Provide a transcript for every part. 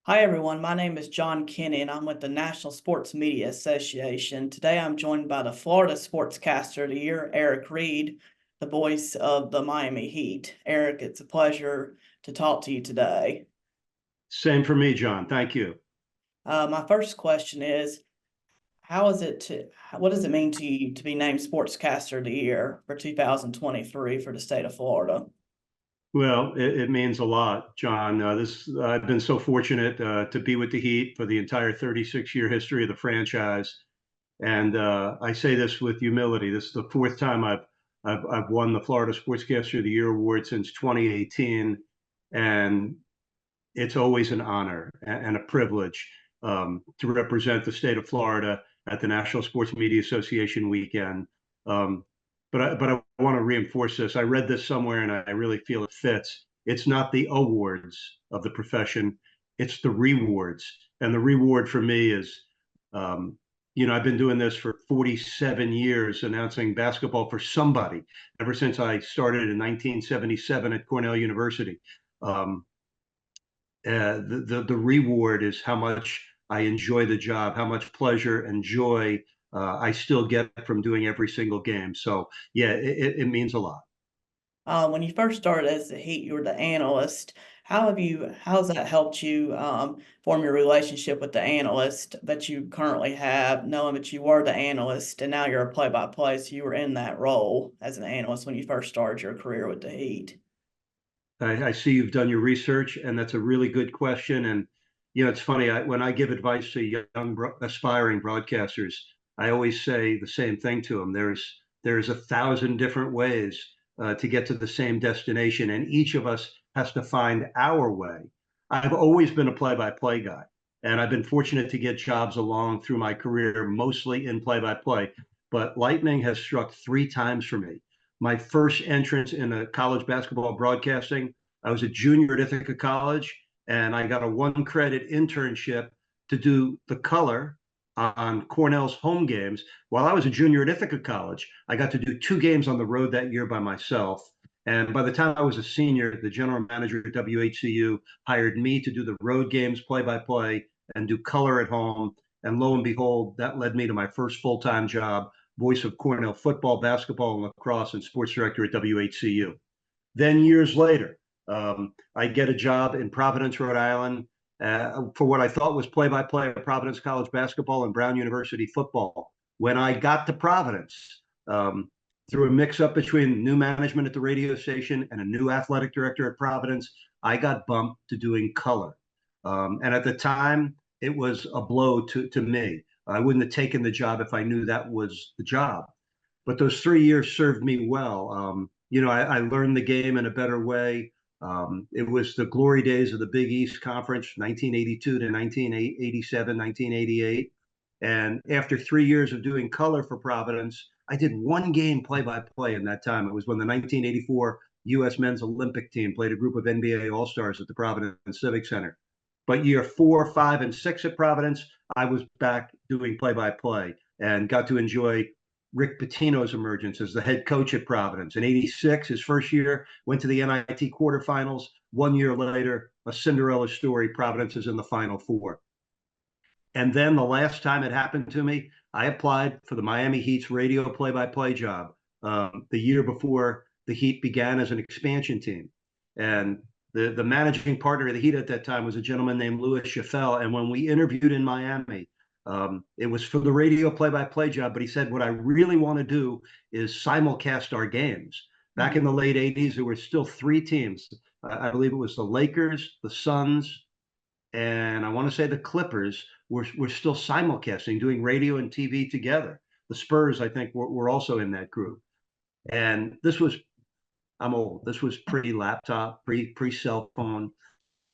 Hi, everyone. My name is John Kinney, and I'm with the National Sports Media Association. Today, I'm joined by the Florida Sportscaster of the Year, Reid, the voice of the Miami Heat. Eric, it's a pleasure to talk to you today. Same for me, John. Thank you. My first question is, what does it mean to you to be named Sportscaster of the Year for 2023 for the state of Florida? Well, it means a lot, John. I've been so fortunate to be with the Heat for the entire 36-year history of the franchise, and I say this with humility. This is the fourth time I've won the Florida Sportscaster of the Year award since 2018, and it's always an honor and a privilege to represent the state of Florida at the National Sports Media Association weekend. Um, but I want to reinforce this. I read this somewhere, and I really feel it fits. It's not the awards of the profession; it's the rewards. And the reward for me is, I've been doing this for 47 years, announcing basketball for somebody ever since I started in 1977 at Cornell University. The reward is how much I enjoy the job, how much pleasure and joy I still get from doing every single game. So yeah, it means a lot. When you first started as the Heat, you were the analyst. How's that helped you form your relationship with the analyst that you currently have, knowing that you were the analyst and now you're a play-by-play, so you were in that role as an analyst when you first started your career with the Heat? I see you've done your research, and that's a really good question. And it's funny when I give advice to young aspiring broadcasters, I always say the same thing to them. There's 1,000 different ways to get to the same destination, and each of us has to find our way. I've always been a play-by-play guy, and I've been fortunate to get jobs along through my career, mostly in play-by-play. But lightning has struck three times for me. My first entrance in a college basketball broadcasting, I was a junior at Ithaca College, and I got a one credit internship to do the color on Cornell's home games. While I was a junior at Ithaca College, I got to do two games on the road that year by myself. And by the time I was a senior, the general manager at WHCU hired me to do the road games play by play and do color at home. And lo and behold, that led me to my first full time job, voice of Cornell football, basketball, and lacrosse, and sports director at WHCU. Then years later, I get a job in Providence, Rhode Island, for what I thought was play-by-play of Providence College basketball and Brown University football. When I got to Providence, through a mix-up between new management at the radio station and a new athletic director at Providence, I got bumped to doing color. And at the time, it was a blow to me. I wouldn't have taken the job if I knew that was the job. But those 3 years served me well. I learned the game in a better way. It was the glory days of the Big East Conference, 1982 to 1987, 1988. And after 3 years of doing color for Providence, I did one game play by play in that time. It was when the 1984 U.S. men's Olympic team played a group of NBA All Stars at the Providence Civic Center. But year 4, 5, and 6 at Providence, I was back doing play by play and got to enjoy Rick Pitino's emergence as the head coach at Providence. In '86, his first year, went to the NIT quarterfinals. 1 year later, a Cinderella story, Providence is in the Final Four. And then the last time it happened to me, I applied for the Miami Heat's radio play-by-play job the year before the Heat began as an expansion team. And the managing partner of the Heat at that time was a gentleman named Louis Chaffel. And when we interviewed in Miami, it was for the radio play-by-play job, but he said, what I really want to do is simulcast our games. Back in the late 80s, there were still three teams. I believe it was the Lakers, the Suns, and I want to say the Clippers were still simulcasting, doing radio and TV together. The Spurs, I think, were also in that group. And I'm old. This was pre-laptop, pre-cell phone.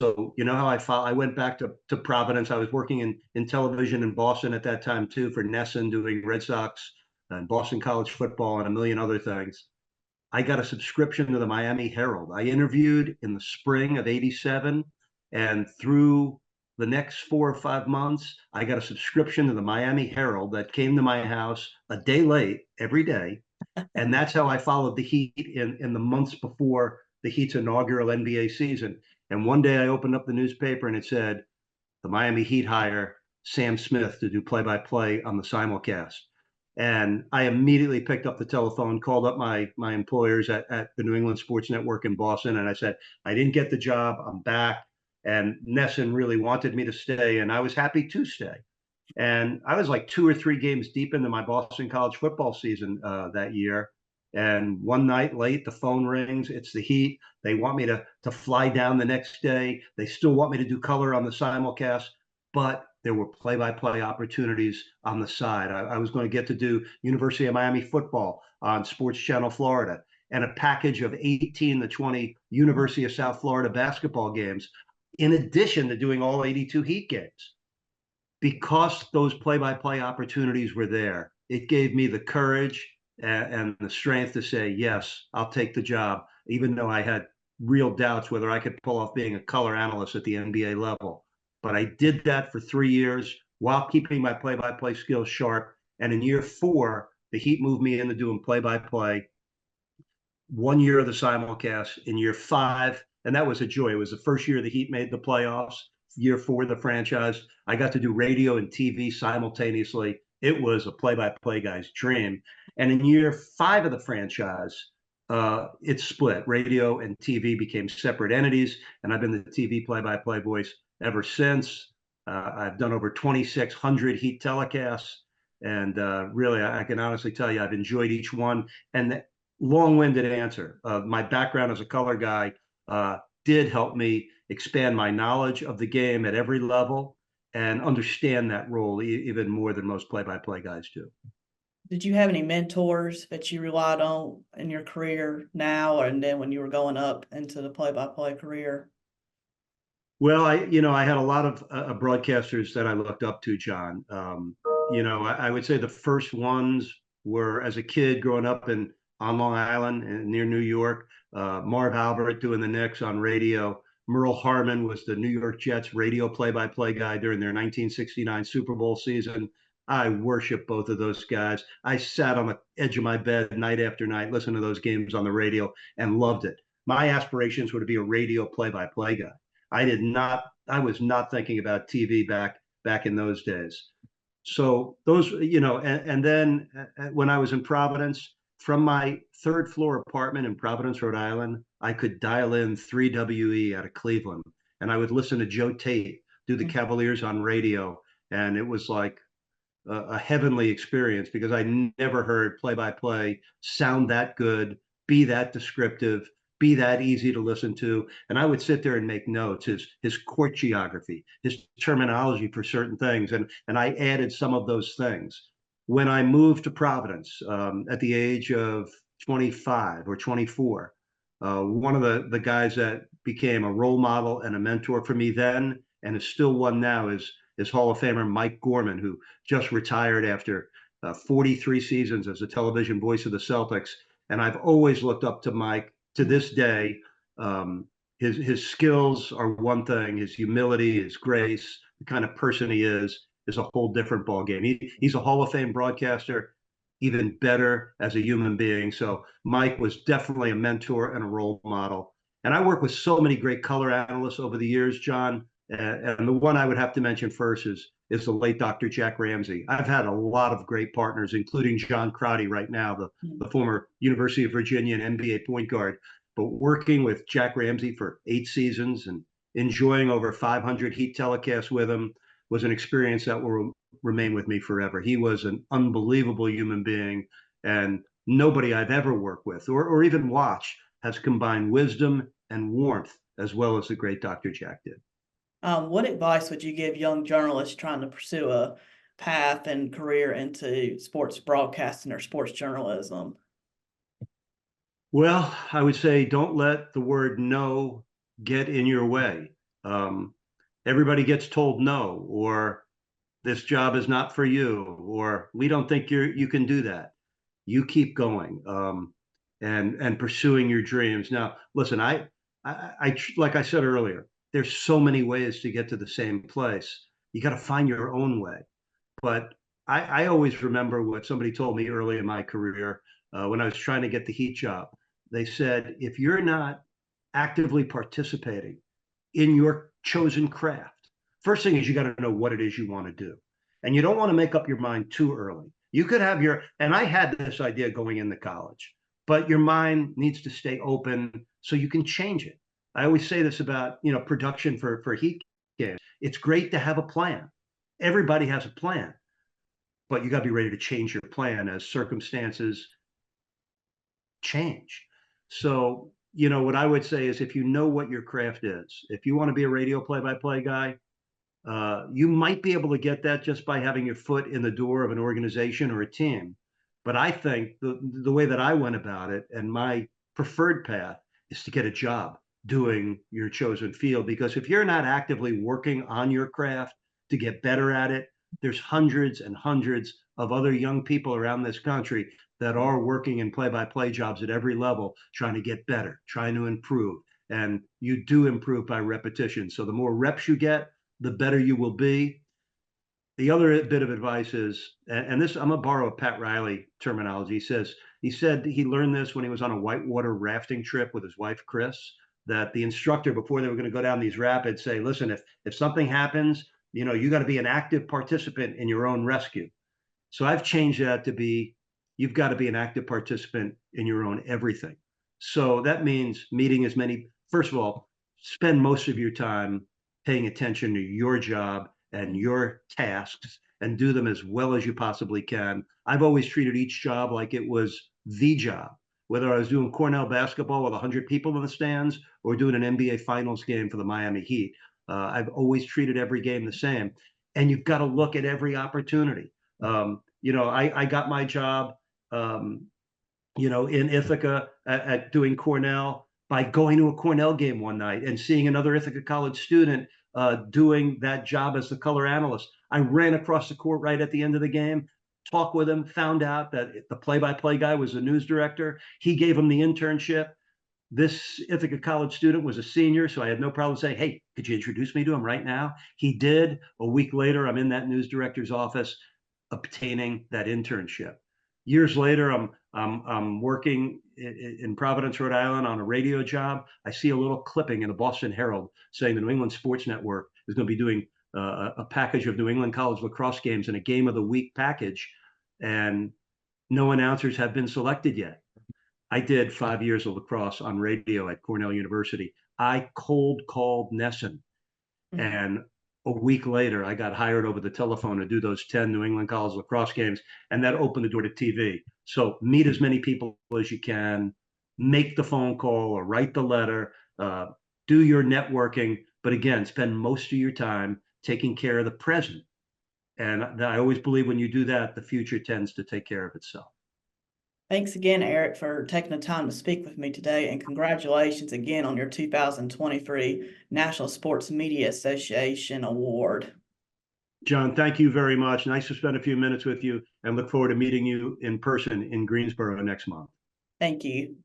So you know how I went back to Providence. I was working in television in Boston at that time too for NESN, doing Red Sox and Boston College football and a million other things. I got a subscription to the Miami Herald. I interviewed in the spring of '87, and through the next 4 or 5 months, I got a subscription to the Miami Herald that came to my house a day late every day. And that's how I followed the Heat in the months before the Heat's inaugural NBA season. And one day I opened up the newspaper and it said, the Miami Heat hire Sam Smith to do play-by-play on the simulcast. And I immediately picked up the telephone, called up my employers at the New England Sports Network in Boston, and I said, I didn't get the job. I'm back. And NESN really wanted me to stay, and I was happy to stay. And I was like 2 or 3 games deep into my Boston college football season that year. And one night late, the phone rings. It's the Heat. They want me to fly down the next day. They still want me to do color on the simulcast, but there were play-by-play opportunities on the side. I was going to get to do University of Miami football on Sports Channel Florida and a package of 18 to 20 University of South Florida basketball games, in addition to doing all 82 Heat games. Because those play-by-play opportunities were there, it gave me the courage and the strength to say, yes, I'll take the job, even though I had real doubts whether I could pull off being a color analyst at the NBA level. But I did that for 3 years while keeping my play-by-play skills sharp. And in year 4, the Heat moved me into doing play-by-play. 1 year of the simulcast. In year 5, and that was a joy. It was the first year the Heat made the playoffs. Year 4 of the franchise, I got to do radio and TV simultaneously. It was a play-by-play guy's dream. And in year 5 of the franchise, it split. Radio and TV became separate entities, and I've been the TV play-by-play voice ever since. I've done over 2,600 Heat telecasts, and really, I can honestly tell you, I've enjoyed each one. And the long-winded answer, my background as a color guy did help me expand my knowledge of the game at every level and understand that role even more than most play-by-play guys do. Did you have any mentors that you relied on in your career now, and then when you were going up into the play-by-play career? Well, I had a lot of broadcasters that I looked up to, John. I would say the first ones were, as a kid growing up on Long Island and near New York, Marv Albert doing the Knicks on radio. Merle Harmon was the New York Jets radio play-by-play guy during their 1969 Super Bowl season. I worship both of those guys. I sat on the edge of my bed night after night, listening to those games on the radio, and loved it. My aspirations were to be a radio play-by-play guy. I was not thinking about TV back in those days. So those, and then when I was in Providence, from my 3rd floor apartment in Providence, Rhode Island, I could dial in 3WE out of Cleveland, and I would listen to Joe Tate do the Cavaliers on radio, and it was like a heavenly experience because I never heard play-by-play sound that good, be that descriptive, be that easy to listen to. And I would sit there and make notes, his court geography, his terminology for certain things, and I added some of those things. When I moved to Providence at the age of 25 or 24, one of the guys that became a role model and a mentor for me then, and is still one now, is Hall of Famer Mike Gorman, who just retired after 43 seasons as a television voice of the Celtics. And I've always looked up to Mike to this day. His skills are one thing, his humility, his grace, the kind of person he is a whole different ballgame. He's a Hall of Fame broadcaster, even better as a human being. So Mike was definitely a mentor and a role model. And I worked with so many great color analysts over the years, John. And the one I would have to mention first is the late Dr. Jack Ramsey. I've had a lot of great partners, including John Crotty right now, the former University of Virginia and NBA point guard. But working with Jack Ramsey for 8 seasons and enjoying over 500 Heat telecasts with him was an experience that will remain with me forever. He was an unbelievable human being, and nobody I've ever worked with or even watched has combined wisdom and warmth as well as the great Dr. Jack did. What advice would you give young journalists trying to pursue a path and career into sports broadcasting or sports journalism? Well, I would say don't let the word no get in your way. Everybody gets told no, or this job is not for you, or we don't think you can do that. You keep going and pursuing your dreams. Now, listen, I like I said earlier, there's so many ways to get to the same place. You got to find your own way. But I always remember what somebody told me early in my career when I was trying to get the Heat job. They said, if you're not actively participating in your chosen craft first thing is you got to know what it is you want to do. And you don't want to make up your mind too early. You could have and I had this idea going into college, but your mind needs to stay open so you can change it. I always say this about, production for Heat games. It's great to have a plan. Everybody has a plan, but you got to be ready to change your plan as circumstances change. So, what I would say is if you know what your craft is, if you want to be a radio play-by-play guy, you might be able to get that just by having your foot in the door of an organization or a team. But I think the way that I went about it and my preferred path is to get a job doing your chosen field. Because if you're not actively working on your craft to get better at it, there's hundreds and hundreds of other young people around this country that are working in play-by-play jobs at every level, trying to get better, trying to improve. And you do improve by repetition. So the more reps you get, the better you will be. The other bit of advice is, and this, I'm gonna borrow a Pat Riley terminology. He said he learned this when he was on a whitewater rafting trip with his wife, Chris, that the instructor, before they were gonna go down these rapids, say, listen, if something happens, you got to be an active participant in your own rescue. So I've changed that to be, you've got to be an active participant in your own everything. So that means meeting as many, first of all, spend most of your time paying attention to your job and your tasks and do them as well as you possibly can. I've always treated each job like it was the job, whether I was doing Cornell basketball with 100 people in the stands or doing an NBA Finals game for the Miami Heat. I've always treated every game the same. And you've got to look at every opportunity. I got my job, in Ithaca at doing Cornell by going to a Cornell game one night and seeing another Ithaca College student doing that job as the color analyst. I ran across the court right at the end of the game, talked with him, found out that the play-by-play guy was the news director. He gave him the internship. This Ithaca College student was a senior, so I had no problem saying, hey, could you introduce me to him right now? He did. A week later, I'm in that news director's office obtaining that internship. Years later, I'm working in Providence, Rhode Island on a radio job. I see a little clipping in the Boston Herald saying the New England Sports Network is going to be doing a package of New England college lacrosse games in a game of the week package, and no announcers have been selected yet. I did 5 years of lacrosse on radio at Cornell University. I cold called NSMA, and a week later, I got hired over the telephone to do those 10 New England college lacrosse games, and that opened the door to TV. So meet as many people as you can, make the phone call or write the letter, do your networking, but again, spend most of your time taking care of the present. And I always believe when you do that, the future tends to take care of itself. Thanks again, Eric, for taking the time to speak with me today, and congratulations again on your 2023 National Sports Media Association Award. John, thank you very much. Nice to spend a few minutes with you, and look forward to meeting you in person in Greensboro next month. Thank you.